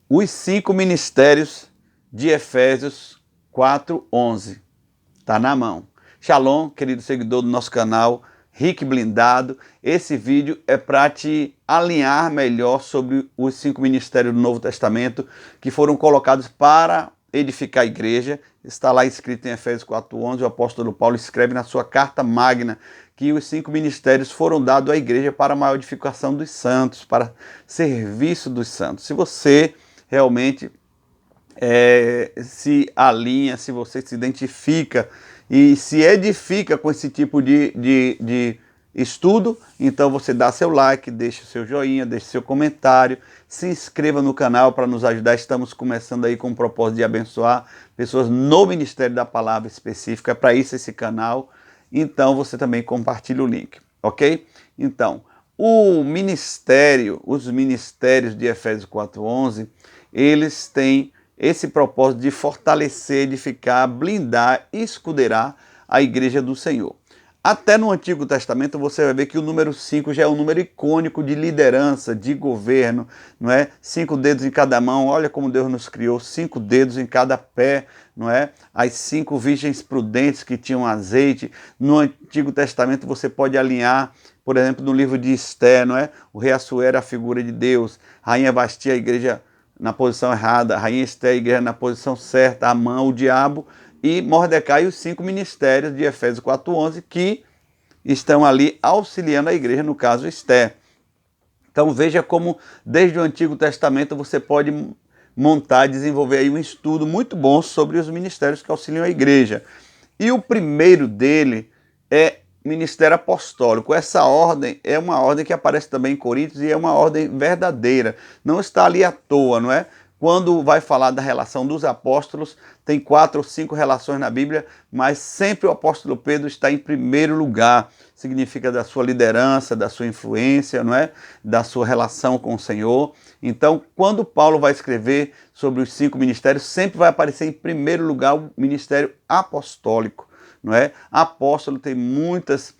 Os 5 ministérios de Efésios 4:11. Está na mão. Shalom, querido seguidor do nosso canal, Rick Blindado. Esse vídeo é para te alinhar melhor sobre os 5 ministérios do Novo Testamento que foram colocados para edificar a igreja. Está lá escrito em Efésios 4:11, o apóstolo Paulo escreve na sua carta magna que os 5 ministérios foram dados à igreja para a maior edificação dos santos, para serviço dos santos. Se você realmente se alinha, se você se identifica e se edifica com esse tipo de estudo, então você dá seu like, deixa o seu joinha, deixa seu comentário, se inscreva no canal para nos ajudar. Estamos começando aí com o propósito de abençoar pessoas no Ministério da Palavra Específica, é para isso esse canal. Então você também compartilha o link, ok? Então, os ministérios de Efésios 4:11, eles têm esse propósito de fortalecer, edificar, blindar, escuderar a igreja do Senhor. Até no Antigo Testamento você vai ver que o número 5 já é um número icônico de liderança, de governo, não é? 5 dedos em cada mão, olha como Deus nos criou, 5 dedos em cada pé, não é? As 5 virgens prudentes que tinham azeite. No Antigo Testamento você pode alinhar, por exemplo, no livro de Esther, não é? O rei Assuero é a figura de Deus, a rainha Vasti, a igreja na posição errada, a rainha Esther, a igreja na posição certa, Amã, o diabo, e Mordecai e os 5 ministérios de Efésios 4:11 que estão ali auxiliando a igreja, no caso Esther. Então veja como desde o Antigo Testamento você pode montar, desenvolver aí um estudo muito bom sobre os ministérios que auxiliam a igreja. E o primeiro dele é ministério apostólico. Essa ordem é uma ordem que aparece também em Coríntios e é uma ordem verdadeira. Não está ali à toa, não é? Quando vai falar da relação dos apóstolos, tem 4 ou 5 relações na Bíblia, mas sempre o apóstolo Pedro está em primeiro lugar. Significa da sua liderança, da sua influência, não é? Da sua relação com o Senhor. Então, quando Paulo vai escrever sobre os 5 ministérios, sempre vai aparecer em primeiro lugar o ministério apostólico. Não é? Apóstolo tem muitos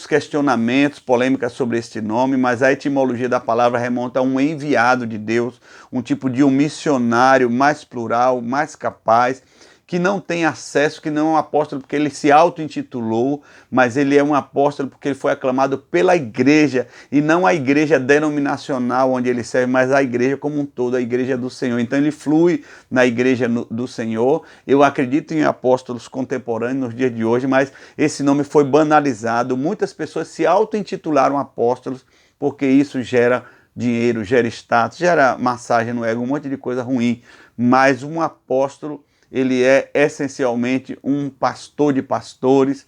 questionamentos, polêmicas sobre este nome, mas a etimologia da palavra remonta a um enviado de Deus, um tipo de um missionário mais plural, mais capaz, que não tem acesso, que não é um apóstolo porque ele se auto-intitulou, mas ele é um apóstolo porque ele foi aclamado pela igreja, e não a igreja denominacional onde ele serve, mas a igreja como um todo, a igreja do Senhor. Então ele flui na igreja do Senhor. Eu acredito em apóstolos contemporâneos nos dias de hoje, mas esse nome foi banalizado. Muitas pessoas se auto-intitularam apóstolos porque isso gera dinheiro, gera status, gera massagem no ego, um monte de coisa ruim. Mas um apóstolo, ele é essencialmente um pastor de pastores,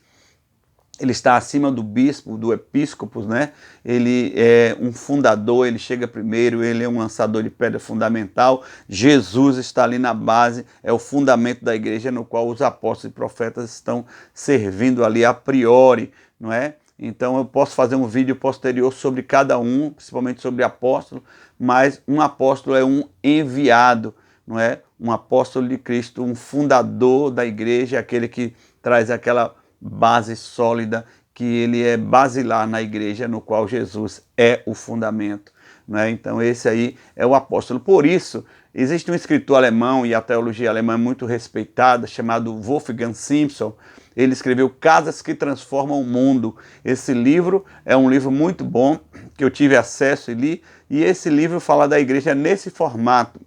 ele está acima do bispo, do episcopo, né? Ele é um fundador, ele chega primeiro, ele é um lançador de pedra fundamental. Jesus está ali na base, é o fundamento da igreja no qual os apóstolos e profetas estão servindo ali a priori, não é? Então eu posso fazer um vídeo posterior sobre cada um, principalmente sobre apóstolo, mas um apóstolo é um enviado, não é? Um apóstolo de Cristo, um fundador da igreja, aquele que traz aquela base sólida, que ele é basilar na igreja, no qual Jesus é o fundamento, né? Então esse aí é o apóstolo. Por isso, existe um escritor alemão, e a teologia alemã é muito respeitada, chamado Wolfgang Simpson. Ele escreveu Casas que Transformam o Mundo. Esse livro é um livro muito bom, que eu tive acesso e li, e esse livro fala da igreja nesse formato.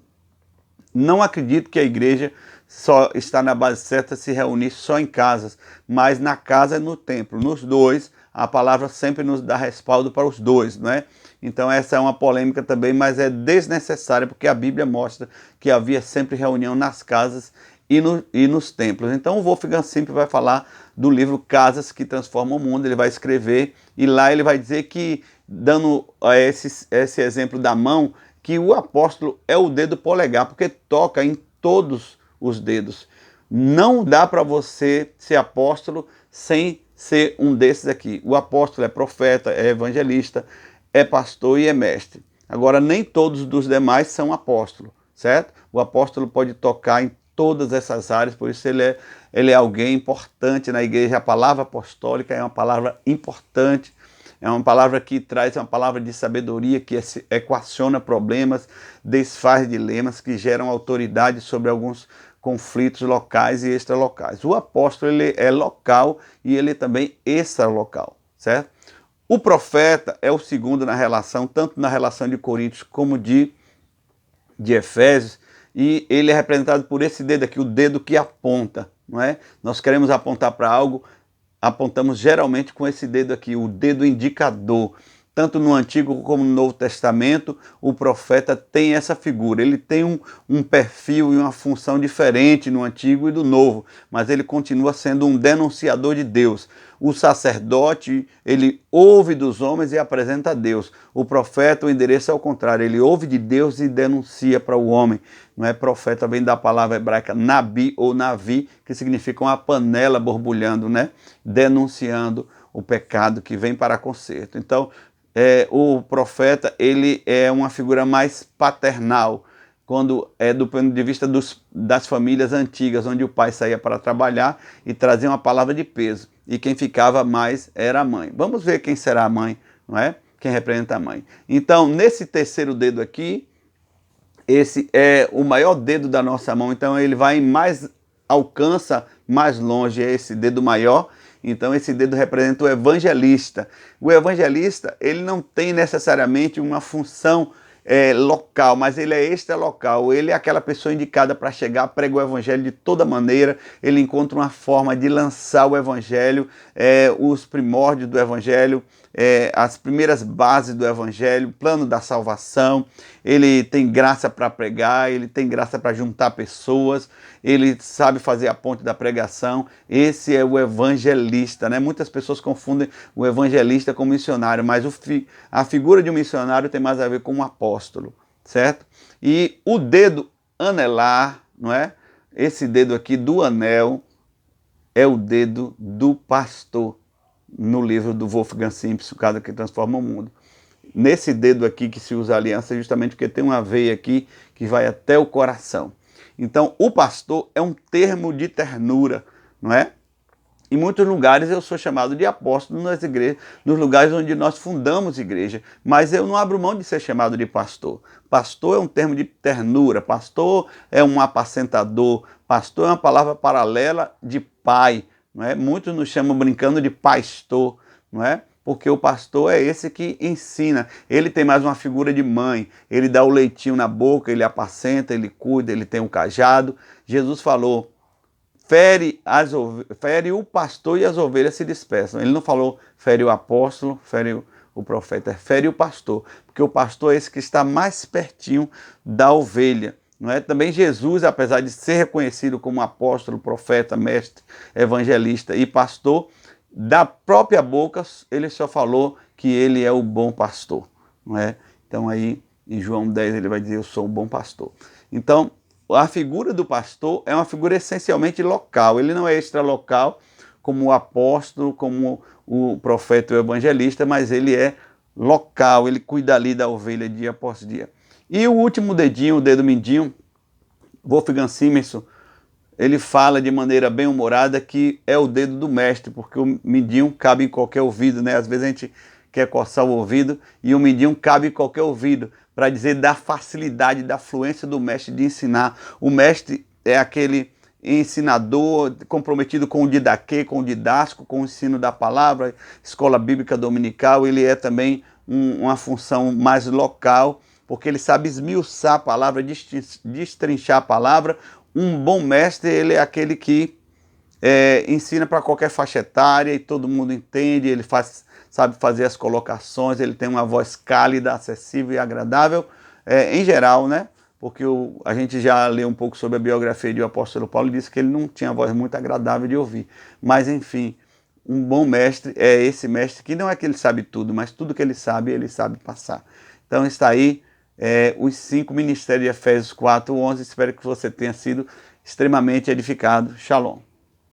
Não acredito que a igreja só está na base certa se reunir só em casas, mas na casa e no templo. Nos dois, a palavra sempre nos dá respaldo para os dois, não é? Então essa é uma polêmica também, mas é desnecessária, porque a Bíblia mostra que havia sempre reunião nas casas e nos templos. Então o Wolfgang sempre vai falar do livro Casas que Transformam o Mundo, ele vai escrever, e lá ele vai dizer que, dando esse exemplo da mão, que o apóstolo é o dedo polegar, porque toca em todos os dedos. Não dá para você ser apóstolo sem ser um desses aqui. O apóstolo é profeta, é evangelista, é pastor e é mestre. Agora, nem todos dos demais são apóstolos, certo? O apóstolo pode tocar em todas essas áreas, por isso ele é alguém importante na igreja. A palavra apostólica é uma palavra importante, É uma palavra que traz uma palavra de sabedoria, que equaciona problemas, desfaz dilemas, que geram autoridade sobre alguns conflitos locais e extralocais. O apóstolo ele é local e ele também extralocal, certo? O profeta é o segundo na relação, tanto na relação de Coríntios como de Efésios, e ele é representado por esse dedo aqui, o dedo que aponta, não é? Nós queremos apontar para algo, apontamos geralmente com esse dedo aqui, o dedo indicador. Tanto no Antigo como no Novo Testamento, o profeta tem essa figura. Ele tem um perfil e uma função diferente no Antigo e do Novo, mas ele continua sendo um denunciador de Deus. O sacerdote, ele ouve dos homens e apresenta a Deus. O profeta, o endereço é ao contrário, ele ouve de Deus e denuncia para o homem. Não é? Profeta vem da palavra hebraica nabi ou navi, que significa uma panela borbulhando, né? Denunciando o pecado que vem para conserto. Então, o profeta ele é uma figura mais paternal, quando é do ponto de vista das famílias antigas, onde o pai saía para trabalhar e trazia uma palavra de peso, e quem ficava mais era a mãe. Vamos ver quem será a mãe, não é? Quem representa a mãe. Então, nesse terceiro dedo aqui, esse é o maior dedo da nossa mão, então ele vai alcança mais longe, é esse dedo maior. Então esse dedo representa o evangelista. O evangelista, ele não tem necessariamente uma função local, mas ele é extralocal. Ele é aquela pessoa indicada para chegar, prega o evangelho de toda maneira. Ele encontra uma forma de lançar o evangelho, os primórdios do evangelho, as primeiras bases do evangelho, plano da salvação. Ele tem graça para pregar, ele tem graça para juntar pessoas, ele sabe fazer a ponte da pregação. Esse é o evangelista, né? Muitas pessoas confundem o evangelista com o missionário, mas a figura de um missionário tem mais a ver com um apóstolo, certo? E o dedo anelar, não é? Esse dedo aqui do anel é o dedo do pastor, no livro do Wolfgang Simpson, O Cara que Transforma o Mundo. Nesse dedo aqui que se usa aliança, justamente porque tem uma veia aqui que vai até o coração. Então, o pastor é um termo de ternura, não é? Em muitos lugares eu sou chamado de apóstolo nas igrejas, nos lugares onde nós fundamos igreja, mas eu não abro mão de ser chamado de pastor. Pastor é um termo de ternura, pastor é um apacentador, pastor é uma palavra paralela de pai, não é? Muitos nos chamam brincando de pastor, não é? Porque o pastor é esse que ensina. Ele tem mais uma figura de mãe. Ele dá o leitinho na boca, ele apacenta, ele cuida, ele tem um cajado. Jesus falou, fere o pastor e as ovelhas se dispersam. Ele não falou fere o apóstolo, fere o profeta, fere o pastor. Porque o pastor é esse que está mais pertinho da ovelha. Não é? Também Jesus, apesar de ser reconhecido como apóstolo, profeta, mestre, evangelista e pastor, da própria boca ele só falou que ele é o bom pastor, não é? Então aí em João 10 ele vai dizer eu sou o bom pastor. Então a figura do pastor é uma figura essencialmente local, ele não é extralocal como o apóstolo, como o profeta e o evangelista, mas ele é local, ele cuida ali da ovelha dia após dia. E o último dedinho, o dedo mindinho, Wolfgang Simonsen, ele fala de maneira bem humorada que é o dedo do mestre, porque o mindinho cabe em qualquer ouvido, né? Às vezes a gente quer coçar o ouvido e o mindinho cabe em qualquer ouvido, para dizer da facilidade, da fluência do mestre de ensinar. O mestre é aquele ensinador comprometido com o didaquê, com o didático, com o ensino da palavra, escola bíblica dominical. Ele é também uma função mais local, porque ele sabe esmiuçar a palavra, destrinchar a palavra. Um bom mestre, ele é aquele que ensina para qualquer faixa etária e todo mundo entende, ele sabe fazer as colocações, ele tem uma voz cálida, acessível e agradável, em geral, né? Porque a gente já leu um pouco sobre a biografia do apóstolo Paulo e disse que ele não tinha voz muito agradável de ouvir. Mas, enfim, um bom mestre é esse mestre que não é que ele sabe tudo, mas tudo que ele sabe passar. Então está aí os 5 ministérios de Efésios 4:11. Espero que você tenha sido extremamente edificado. Shalom.